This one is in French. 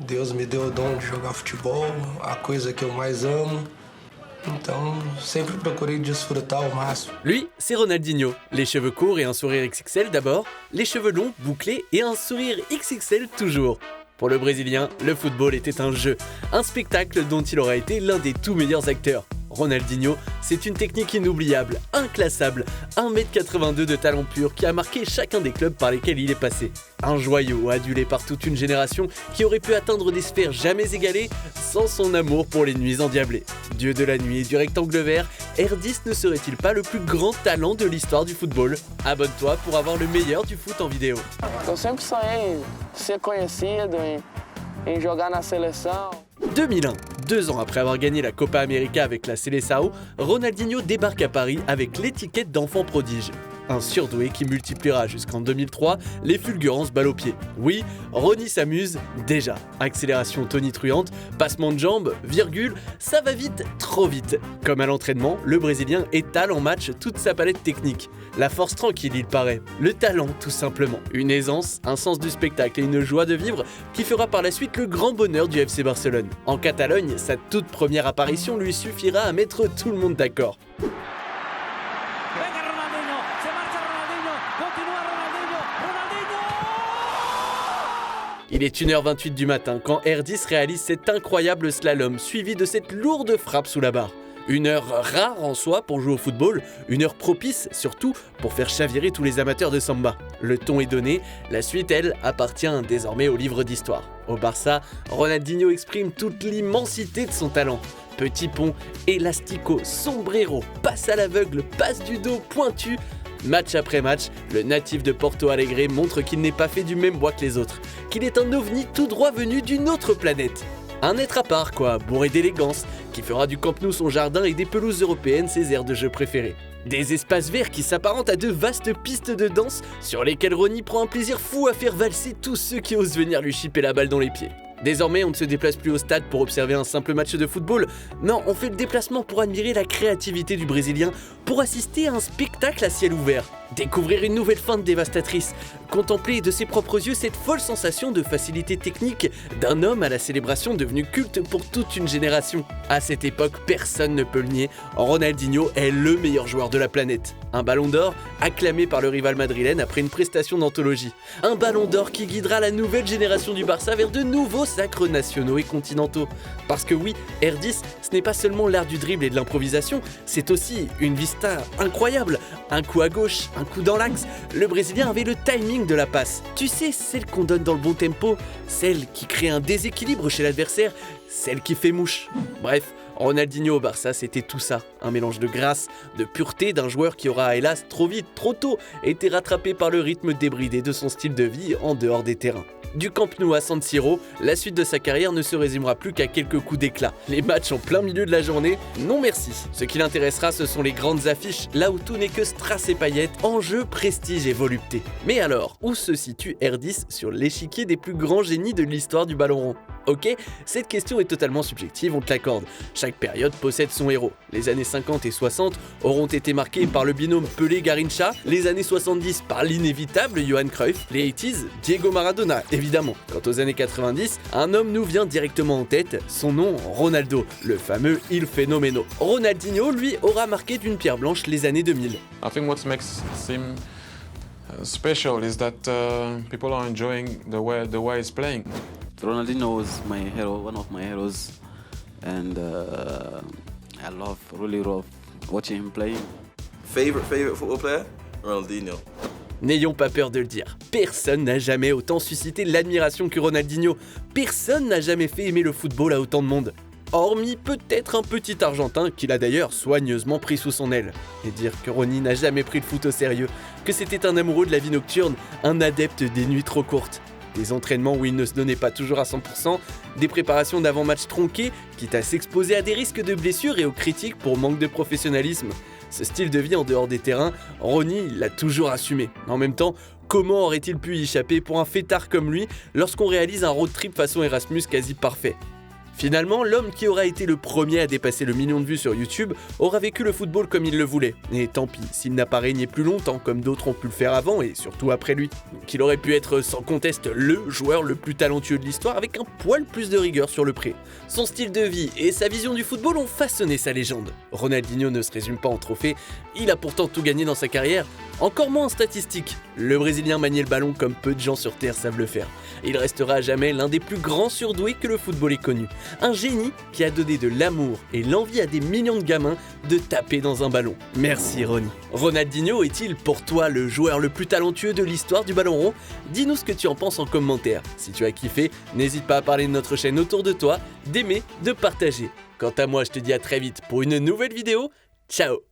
Deus me deu o dom de jogar futebol, a coisa que eu mais amo. Então, sempre procurei desfrutar au máximo. Lui, c'est Ronaldinho. Les cheveux courts et un sourire XXL d'abord, les cheveux longs, bouclés et un sourire XXL toujours. Pour le Brésilien, le football était un jeu, un spectacle dont il aura été l'un des tout meilleurs acteurs. Ronaldinho, c'est une technique inoubliable, inclassable, 1m82 de talent pur qui a marqué chacun des clubs par lesquels il est passé. Un joyau adulé par toute une génération qui aurait pu atteindre des sphères jamais égalées sans son amour pour les nuits endiablées. Dieu de la nuit et du rectangle vert, R10 ne serait-il pas le plus grand talent de l'histoire du football? Abonne-toi pour avoir le meilleur du foot en vidéo. Eu sempre sonhei ser conhecido, em jogar na seleção. 2001, 2 ans après avoir gagné la Copa América avec la Seleção, Ronaldinho débarque à Paris avec l'étiquette d'enfant prodige. Un surdoué qui multipliera jusqu'en 2003 les fulgurances balle au pied. Oui, Ronny s'amuse déjà. Accélération tonitruante, passement de jambes, virgule, ça va vite, trop vite. Comme à l'entraînement, le Brésilien étale en match toute sa palette technique. La force tranquille, il paraît. Le talent, tout simplement. Une aisance, un sens du spectacle et une joie de vivre qui fera par la suite le grand bonheur du FC Barcelone. En Catalogne, sa toute première apparition lui suffira à mettre tout le monde d'accord. Il est 1h28 du matin quand R10 réalise cet incroyable slalom suivi de cette lourde frappe sous la barre. Une heure rare en soi pour jouer au football, une heure propice surtout pour faire chavirer tous les amateurs de samba. Le ton est donné, la suite elle appartient désormais au livre d'histoire. Au Barça, Ronaldinho exprime toute l'immensité de son talent. Petit pont, élastico, sombrero, passe à l'aveugle, passe du dos, pointu. Match après match, le natif de Porto Alegre montre qu'il n'est pas fait du même bois que les autres, qu'il est un ovni tout droit venu d'une autre planète. Un être à part quoi, bourré d'élégance, qui fera du Camp Nou son jardin et des pelouses européennes ses aires de jeu préférées. Des espaces verts qui s'apparentent à de vastes pistes de danse sur lesquelles Ronny prend un plaisir fou à faire valser tous ceux qui osent venir lui chipper la balle dans les pieds. Désormais, on ne se déplace plus au stade pour observer un simple match de football. Non, on fait le déplacement pour admirer la créativité du Brésilien, pour assister à un spectacle à ciel ouvert, découvrir une nouvelle feinte dévastatrice, contempler de ses propres yeux cette folle sensation de facilité technique d'un homme à la célébration devenu culte pour toute une génération. À cette époque, personne ne peut le nier, Ronaldinho est le meilleur joueur de la planète. Un ballon d'or acclamé par le rival madrilène après une prestation d'anthologie. Un ballon d'or qui guidera la nouvelle génération du Barça vers de nouveaux sacres nationaux et continentaux. Parce que oui, R10, ce n'est pas seulement l'art du dribble et de l'improvisation, c'est aussi une vista incroyable. Un coup à gauche, un coup dans l'axe, le Brésilien avait le timing de la passe. Tu sais, celle qu'on donne dans le bon tempo, celle qui crée un déséquilibre chez l'adversaire, celle qui fait mouche. Bref, Ronaldinho au Barça, c'était tout ça. Un mélange de grâce, de pureté d'un joueur qui aura hélas trop vite, trop tôt, été rattrapé par le rythme débridé de son style de vie en dehors des terrains. Du Camp Nou à San Siro, la suite de sa carrière ne se résumera plus qu'à quelques coups d'éclat. Les matchs en plein milieu de la journée, non merci. Ce qui l'intéressera, ce sont les grandes affiches, là où tout n'est que strass et paillettes, enjeu, prestige et volupté. Mais alors, où se situe R10 sur l'échiquier des plus grands génies de l'histoire du ballon rond? Ok, cette question est totalement subjective, on te l'accorde. Chaque période possède son héros. Les années 50 et 60 auront été marquées par le binôme Pelé-Garrincha, les années 70 par l'inévitable Johan Cruyff, les 80s, Diego Maradona, évidemment. Quant aux années 90, un homme nous vient directement en tête, son nom Ronaldo, le fameux Il Fenomeno. Ronaldinho, lui, aura marqué d'une pierre blanche les années 2000. I think what makes him special is that people are enjoying the way he's playing. Ronaldinho was my hero, one of my heroes, and I really love watching him playing. Favorite football player? Ronaldinho. N'ayons pas peur de le dire, personne n'a jamais autant suscité l'admiration que Ronaldinho. Personne n'a jamais fait aimer le football à autant de monde. Hormis peut-être un petit Argentin qu'il a d'ailleurs soigneusement pris sous son aile. Et dire que Ronny n'a jamais pris le foot au sérieux, que c'était un amoureux de la vie nocturne, un adepte des nuits trop courtes. Des entraînements où il ne se donnait pas toujours à 100%, des préparations d'avant-match tronquées, quitte à s'exposer à des risques de blessures et aux critiques pour manque de professionnalisme. Ce style de vie en dehors des terrains, Ronny l'a toujours assumé. En même temps, comment aurait-il pu y échapper pour un fêtard comme lui lorsqu'on réalise un road trip façon Erasmus quasi parfait? Finalement, l'homme qui aura été le premier à dépasser le million de vues sur YouTube aura vécu le football comme il le voulait. Et tant pis s'il n'a pas régné plus longtemps comme d'autres ont pu le faire avant et surtout après lui. Qu'il aurait pu être sans conteste le joueur le plus talentueux de l'histoire avec un poil plus de rigueur sur le pré. Son style de vie et sa vision du football ont façonné sa légende. Ronaldinho ne se résume pas en trophée, il a pourtant tout gagné dans sa carrière, encore moins en statistiques. Le Brésilien maniait le ballon comme peu de gens sur Terre savent le faire. Il restera à jamais l'un des plus grands surdoués que le football ait connu. Un génie qui a donné de l'amour et l'envie à des millions de gamins de taper dans un ballon. Merci Ronny. Ronaldinho est-il pour toi le joueur le plus talentueux de l'histoire du ballon rond? Dis-nous ce que tu en penses en commentaire. Si tu as kiffé, n'hésite pas à parler de notre chaîne autour de toi, d'aimer, de partager. Quant à moi, je te dis à très vite pour une nouvelle vidéo. Ciao!